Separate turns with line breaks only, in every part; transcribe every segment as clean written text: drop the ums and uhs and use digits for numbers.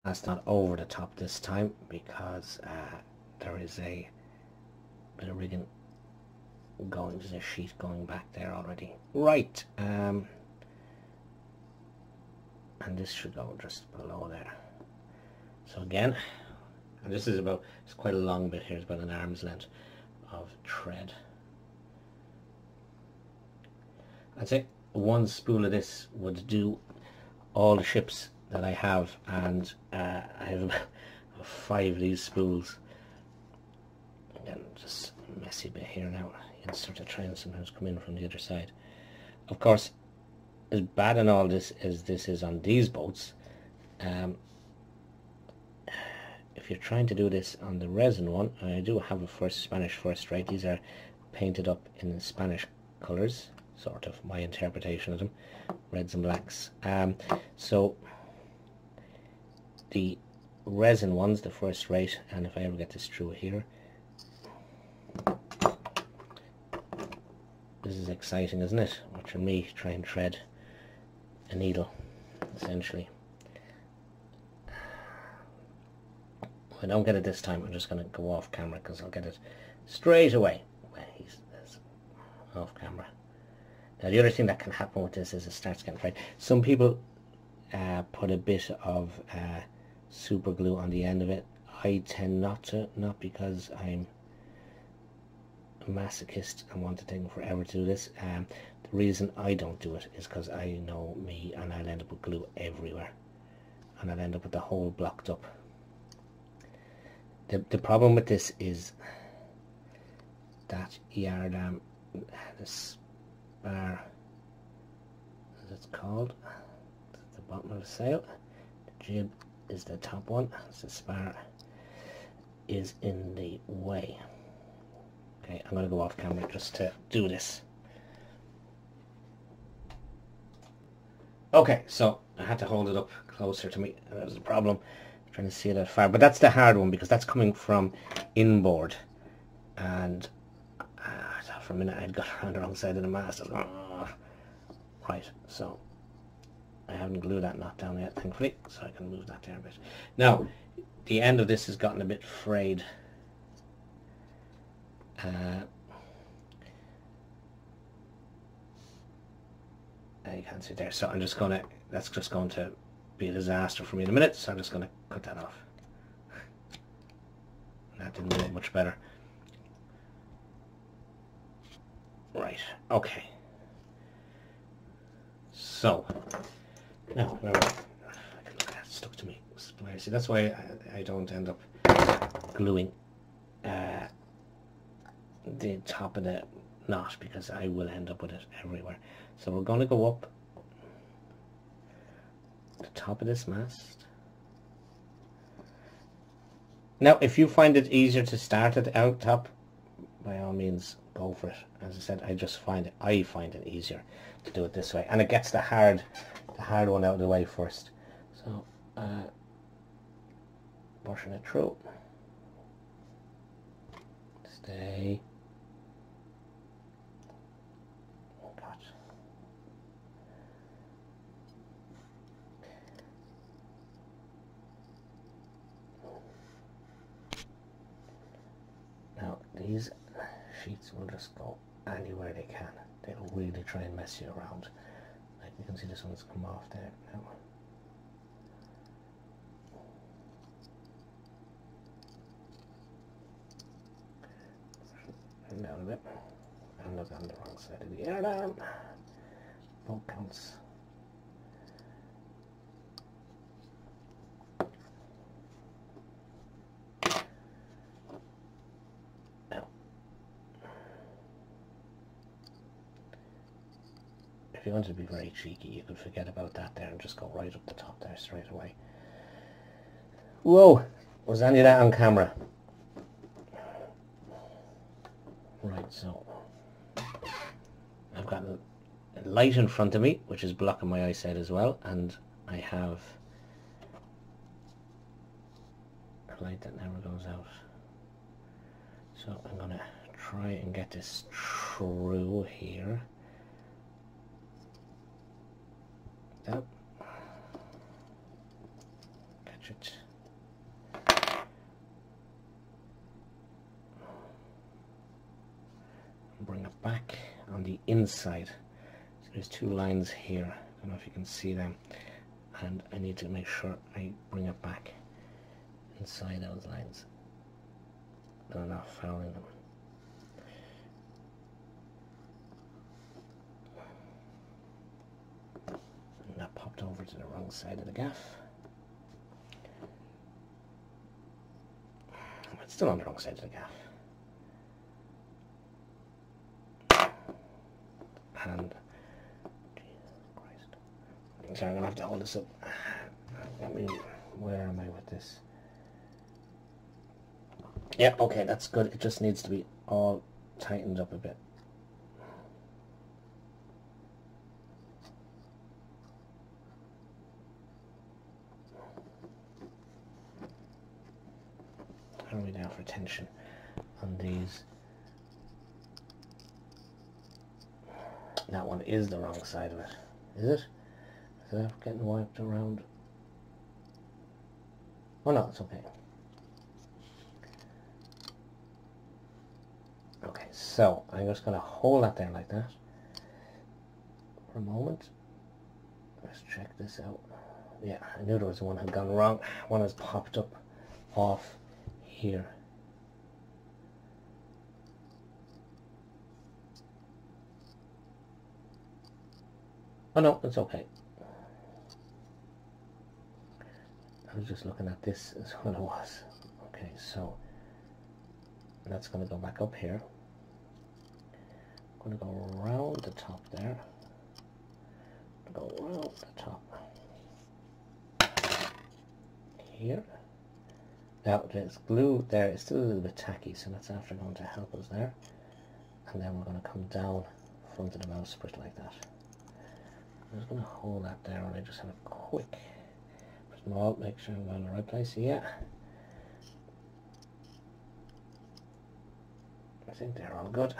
That's not over the top this time because there is a bit of rigging going. There's a sheet going back there already. Right, and this should go just below there. So again, and this is about, it's quite a long bit here, it's about an arm's length of thread. I'd say one spool of this would do all the ships that I have, and I have about 5 of these spools. Again, just a messy bit here now. You sort of try and sometimes come in from the other side. Of course, as bad and all this as this is on these boats, if you're trying to do this on the resin one, I do have a Spanish first rate. These are painted up in Spanish colours, sort of my interpretation of them, reds and blacks. So the resin ones, the first rate, and if I ever get this through here, this is exciting, isn't it? Watching me try and thread a needle, essentially. If I don't get it this time, I'm just going to go off camera because I'll get it straight away. Well, he's off camera. Now the other thing that can happen with this is it starts getting fried. Some people put a bit of super glue on the end of it. I tend not to, not because I'm a masochist and want to take forever to do this. The reason I don't do it is because I know me, and I'll end up with glue everywhere, and I'll end up with the hole blocked up. The problem with this is that yard arm, the spar, as it's called, at the bottom of the sail. The jib is the top one, so the spar is in the way. Okay, I'm going to go off camera just to do this. Okay, so I had to hold it up closer to me. That was the problem. I'm trying to see that far, but that's the hard one because that's coming from inboard. And I thought for a minute I'd got around the wrong side of the mast. I was like, oh. Right, so I haven't glued that knot down yet, thankfully, so I can move that there a bit. Now, the end of this has gotten a bit frayed. You can't see there, so I'm just gonna, that's just going to be a disaster for me in a minute, so I'm just gonna cut that off. That didn't look much better. Right, okay. So now where I can look at it, stuck to me. See, that's why I don't end up gluing the top of the knot, because I will end up with it everywhere. So we're going to go up the top of this mast. Now if you find it easier to start it out top, by all means go for it. As I said, I find it easier to do it this way, and it gets the hard one out of the way first. So pushing it through. Stay. Oh God. Now these sheets will just go anywhere they can. They will really try and mess you around. Like you can see this one's come off there now. Down a bit, and look on the wrong side of the air arm. Both counts. Now, if you wanted to be very cheeky, you could forget about that there and just go right up the top there straight away. Whoa! Was any of that on camera? Right, so I've got a light in front of me, which is blocking my eyesight as well, and I have a light that never goes out. So I'm going to try and get this through here. Down. Catch it. bring it back on the inside. So there's two lines here. I don't know if you can see them. And I need to make sure I bring it back inside those lines. And I'm not fouling them. And that popped over to the wrong side of the gaff. It's still on the wrong side of the gaff. And Jesus Christ. Sorry, I'm gonna have to hold this up. Where am I with this? Yeah, okay, that's good. It just needs to be all tightened up a bit. How are we now for tension on these? That one is the wrong side of it. Is it? Is that getting wiped around? Oh no, it's okay. Okay, so I'm just going to hold that there like that for a moment. Let's check this out. Yeah, I knew there was one had gone wrong. One has popped up off here. Oh no, it's okay. I was just looking at this is what it was. Okay, so that's going to go back up here. I'm going to go around the top there. Go around the top here. Now this glue there is still a little bit tacky, so that's after going to help us there. And then we're going to come down front of the bowsprit like that. I'm just going to hold that there, and I just have a quick small, make sure I'm in the right place. Yeah, I think they're all good.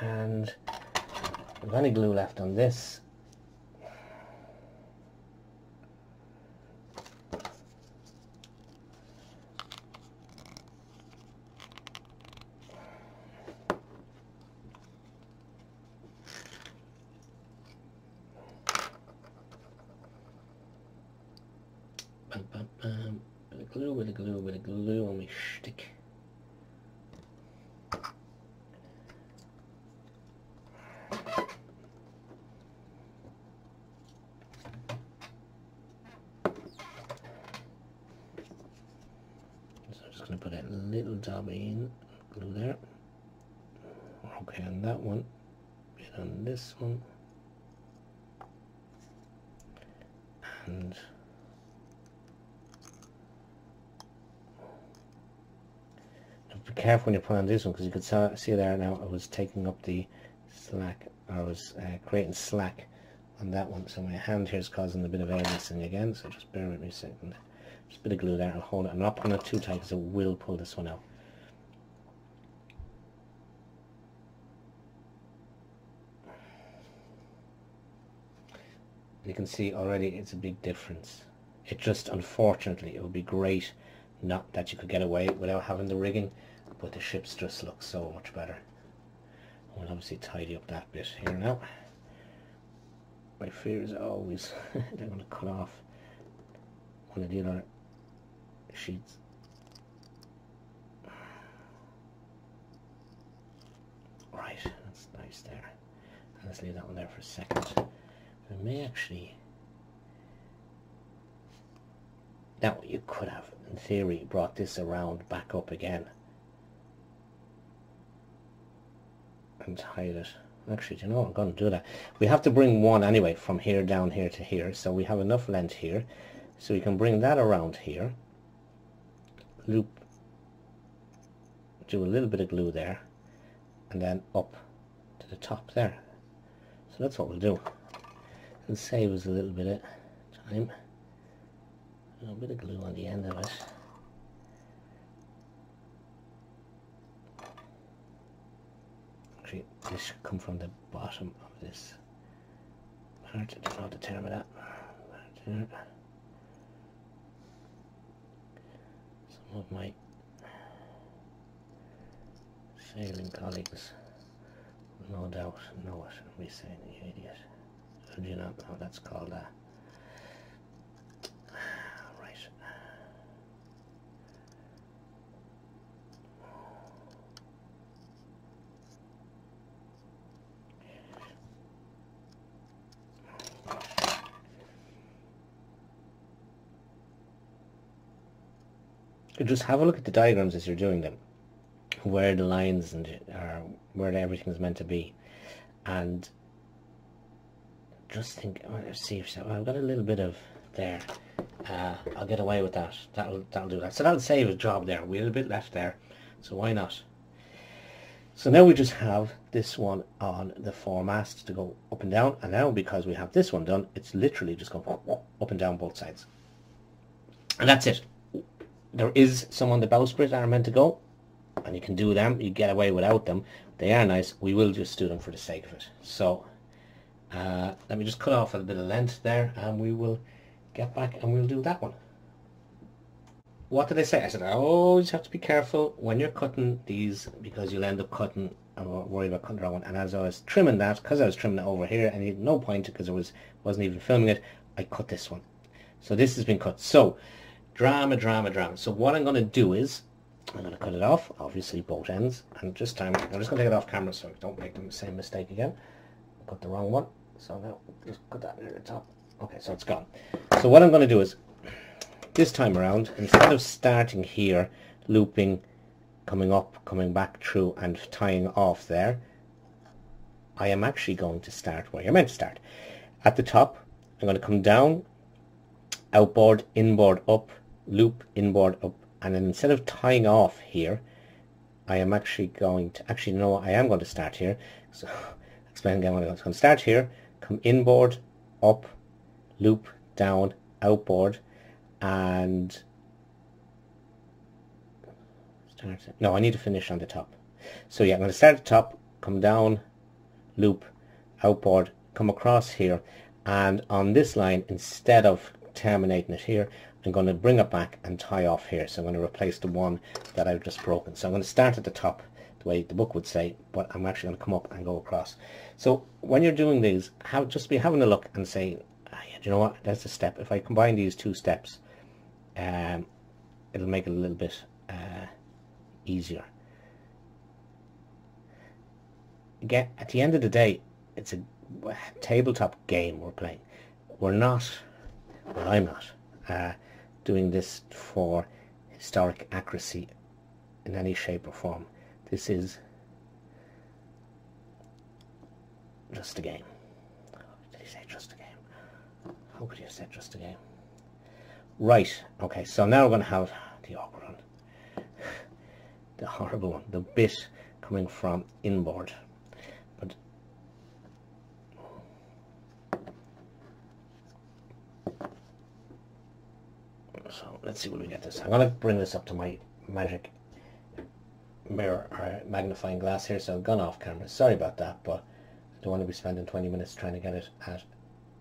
And if there's any glue left on this, bit of glue on my stick. So I'm just going to put a little dab in glue there. Okay, on that one, bit on this one, and be careful when you put on this one, because you could see there now I was taking up the slack, I was creating slack on that one, so my hand here is causing a bit of air missing again, so just bear with me a second. Just a bit of glue there, I'll hold it. I'm not putting it too tight because it will pull this one out. You can see already it's a big difference. It just, unfortunately, it would be great not that you could get away without having the rigging, but the ships just look so much better. We'll obviously tidy up that bit here now. My fear is always they're going to cut off one of the other sheets. Right, that's nice there. And let's leave that one there for a second. I may actually... Now, you could have, in theory, brought this around back up again and tied it. Actually, do you know what? I'm going to do that. We have to bring one anyway from here down here to here, so we have enough length here. So we can bring that around here, loop, do a little bit of glue there, and then up to the top there. So that's what we'll do. It'll save us a little bit of time. A little bit of glue on the end of it. Actually, this should come from the bottom of this part. I don't know how to term that. Some of my sailing colleagues No doubt. Know it. We say the idiot. Do you not know that's called that? Right. Just have a look at the diagrams as you're doing them, where the lines and are, where everything's meant to be, and just think. Oh, let's see if I've got a little bit of there. I'll get away with that. That'll do that. So that'll save a job there. We have a bit left there, so why not? So now we just have this one on the foremast to go up and down, and now because we have this one done, it's literally just going up and down both sides, and that's it. There is some on the bowsprit that are meant to go, and you can do them. You get away without them. They are nice. We will just do them for the sake of it. So let me just cut off a bit of length there, and we will get back and we'll do that one. What did I say? I said I always have to be careful when you're cutting these, because you'll end up cutting or worry about cutting the wrong one. And as I was trimming that, because I was trimming it over here, and you had no point because I wasn't even filming it, I cut this one. So this has been cut. So drama. So what I'm going to do is I'm going to cut it off, obviously both ends, and this time I'm just going to take it off camera so I don't make the same mistake again. I cut the wrong one, so now just cut that near the top. Okay, so it's gone. So what I'm going to do is, this time around, instead of starting here, looping, coming up, coming back through and tying off there, I am actually going to start where you're meant to start. At the top, I'm going to come down, outboard, inboard, up, loop, inboard, up, and then instead of tying off here, I am actually going to, I am going to start here. So explain again what I'm going to start here, come inboard, up, loop, down, outboard, and start. No, I need to finish on the top. So yeah, I'm going to start at the top, come down, loop, outboard, come across here, and on this line, instead of terminating it here, I'm going to bring it back and tie off here. So I'm going to replace the one that I've just broken. So I'm going to start at the top, the way the book would say, but I'm actually going to come up and go across. So when you're doing these, just be having a look and say, yeah, do you know what, that's a step. If I combine these two steps, it'll make it a little bit easier. Again, at the end of the day, it's a tabletop game we're playing. We're not, well, I'm not doing this for historic accuracy in any shape or form. This is just a game. Did he say just a game? How could you have said just a game? Right, okay, so now we're going to have the awkward one. The horrible one. The bit coming from inboard. But so let's see when we get this. I'm going to bring this up to my magic mirror or magnifying glass here, so I've gone off camera. Sorry about that, but I don't want to be spending 20 minutes trying to get it at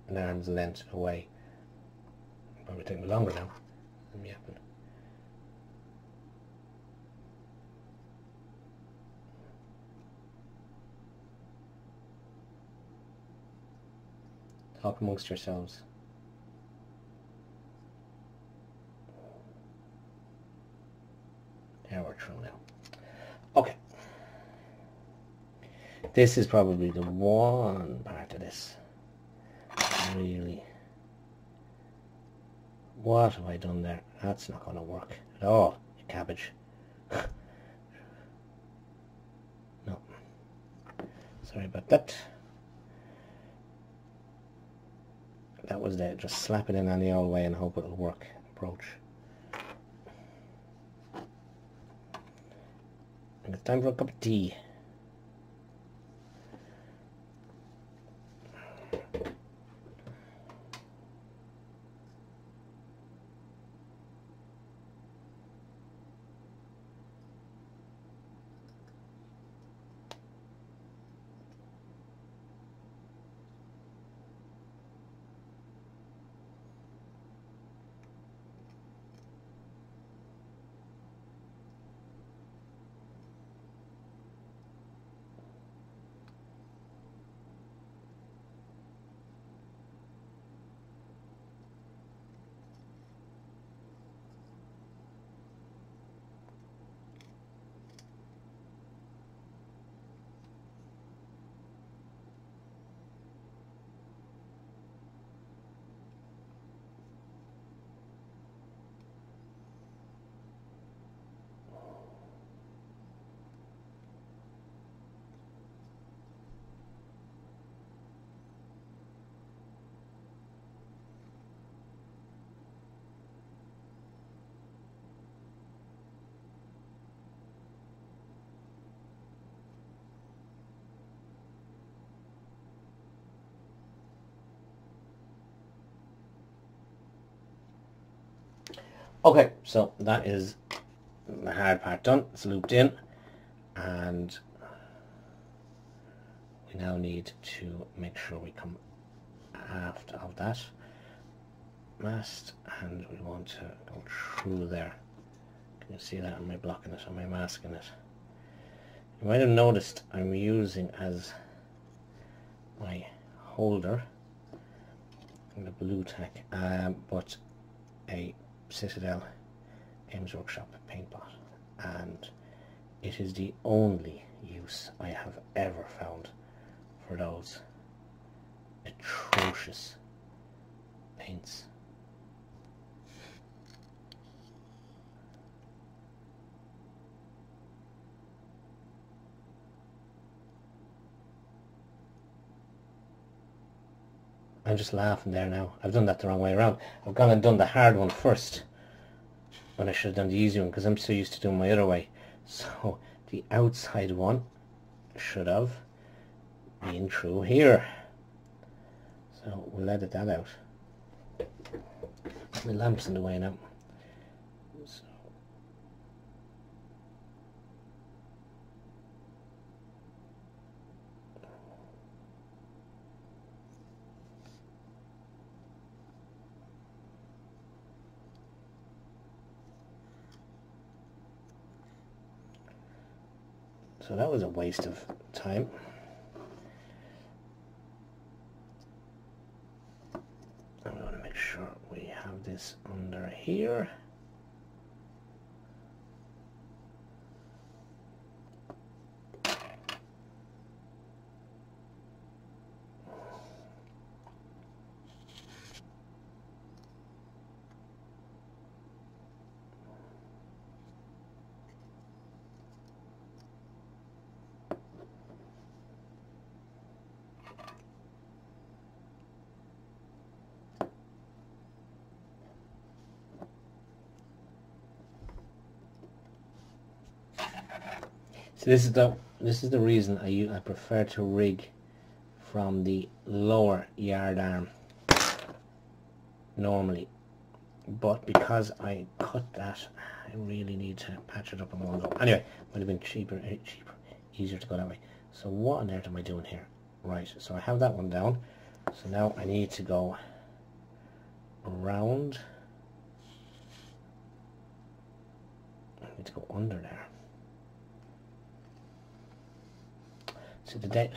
an arm's length away. Probably take me longer now. Let me happen. Talk amongst yourselves. There, we're through now. Okay. This is probably the one part of this. Really. What have I done there? That's not going to work at all, you cabbage. No. Sorry about that. That was there. Just slap it in any old way and hope it'll work. Approach. And it's time for a cup of tea. Okay, so that is the hard part done. It's looped in, and we now need to make sure we come aft of that mast, and we want to go through there. Can you see that? Am I blocking it? Am I masking it? You might have noticed I'm using as my holder in the blue tack, but a Citadel Games Workshop paint pot, and it is the only use I have ever found for those atrocious paints. I'm just laughing there now. I've done that the wrong way around. I've gone and done the hard one first when I should have done the easy one, because I'm so used to doing my other way. So the outside one should have been through here. So we'll edit that out. My lamp's in the way now. So that was a waste of time. I'm going to make sure we have this under here. So this is the reason I prefer to rig from the lower yard arm normally, but because I cut that, I really need to patch it up in one go. Anyway, would have been cheaper, easier to go that way. So what on earth am I doing here? Right, so I have that one down. So now I need to go around. I need to go under there. So the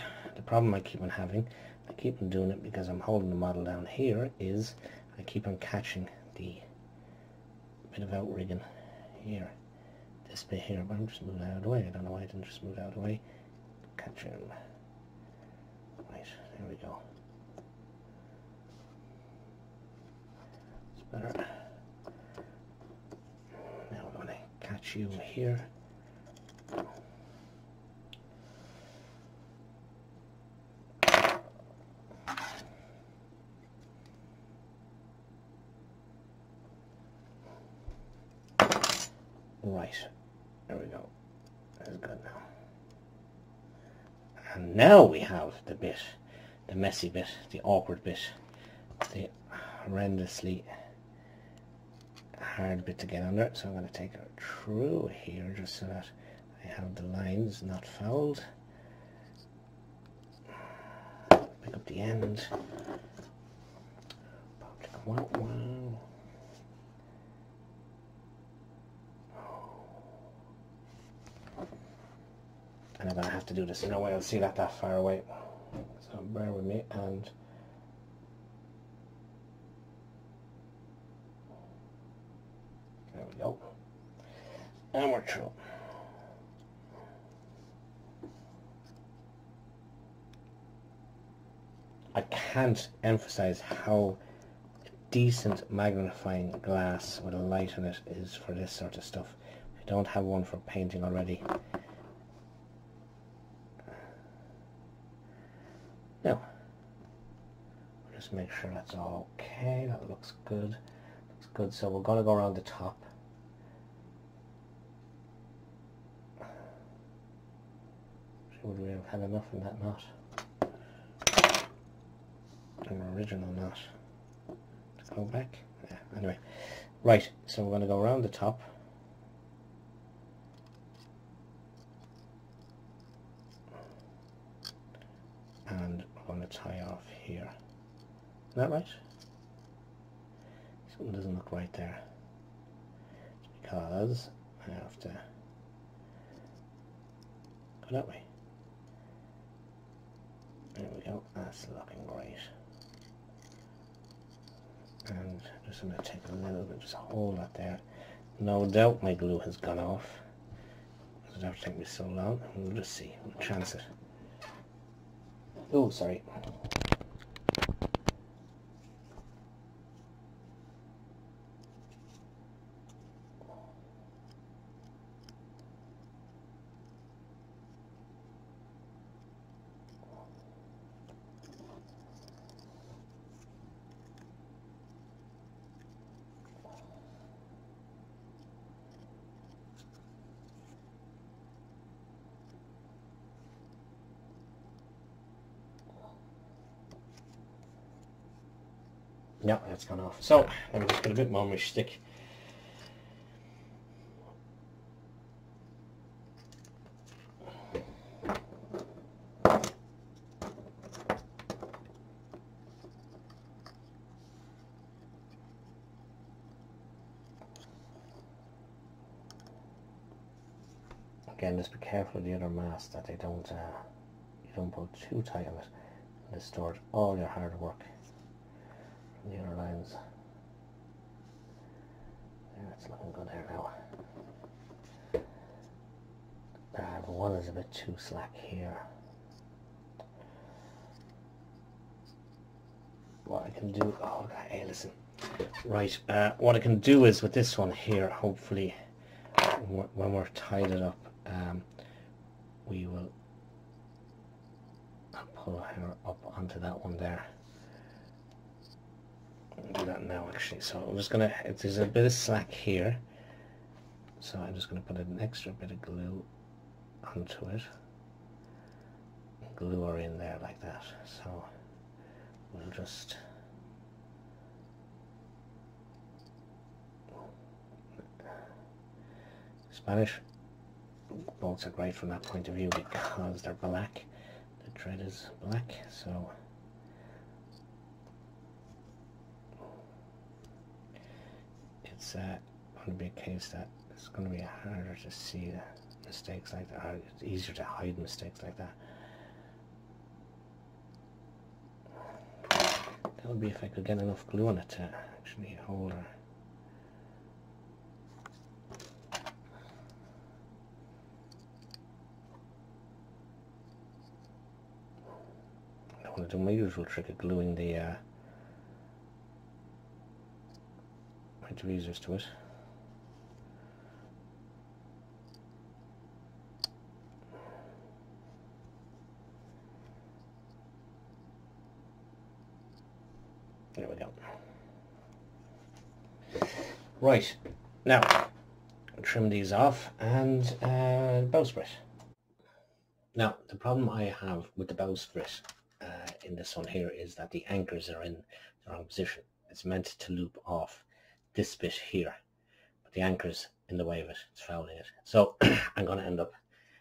problem I keep on having, I keep on doing it because I'm holding the model down here, is I keep on catching the bit of outrigging here, this bit here, but I'm just moving out of the way. I don't know why I didn't just move out of the way. Catching. Right, there we go. It's better. Now I'm going to catch you here. Right, there we go. That's good now. And now we have the bit, the messy bit, the awkward bit, the horrendously hard bit to get under. So I'm going to take it through here just so that I have the lines not fouled. Pick up the end. Wow. And I'm going to have to do this in a way I'll see that far away. So bear with me, and there we go. And we're through. I can't emphasize how decent magnifying glass with a light in it is for this sort of stuff. If you don't have one for painting already. Now, just make sure that's all okay. That looks good. Looks good. So we're going to go around the top. Would we have had enough in that knot? An original knot. Let's go back. Yeah, anyway, Right, so we're going to go around the top. And we're going to tie off here. Is that right? Something doesn't look right there. It's because I have to go that way. There we go, that's looking great. And just going to take a little bit, just hold that there. No doubt my glue has gone off. It doesn't take me so long. We'll just see, we'll chance it. Oh, sorry. Yeah, that's gone off. So, let me just get a bit more on my stick. Again, just be careful of the other mask that they don't, you don't pull too tight on it and distort all your hard work from the other lines. There, it's looking good there now. But one is a bit too slack here. What I can do, oh, hey, listen. Right, what I can do is with this one here, hopefully, when we're tied it up, we will pull her up onto that one there. I'll do that now actually. So I'm just gonna, there's a bit of slack here, so I'm just gonna put an extra bit of glue onto it. Glue her in there like that. So we'll just Spanish bolts are great from that point of view because they're black. The thread is black, so it's going to be a case that it's going to be harder to see mistakes like that. It's easier to hide mistakes like that. That would be if I could get enough glue on it to actually hold her. I want to do my usual trick of gluing the my tweezers to it. There we go. Right, now I'll trim these off and bowsprit. Now the problem I have with the bowsprit in this one here is that the anchors are in the wrong position. It's meant to loop off this bit here, but the anchor's in the way of it, it's fouling it. So I'm going to end up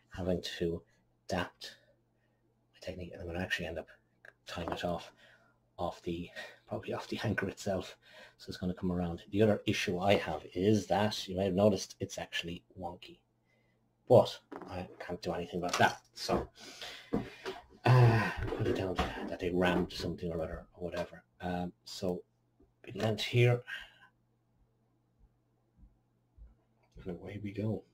having to adapt my technique, and I'm going to actually end up tying it off probably off the anchor itself, so it's going to come around. The other issue I have is that you may have noticed it's actually wonky, but I can't do anything about that. So put it down that they rammed something or other or whatever. So we land here and away we go.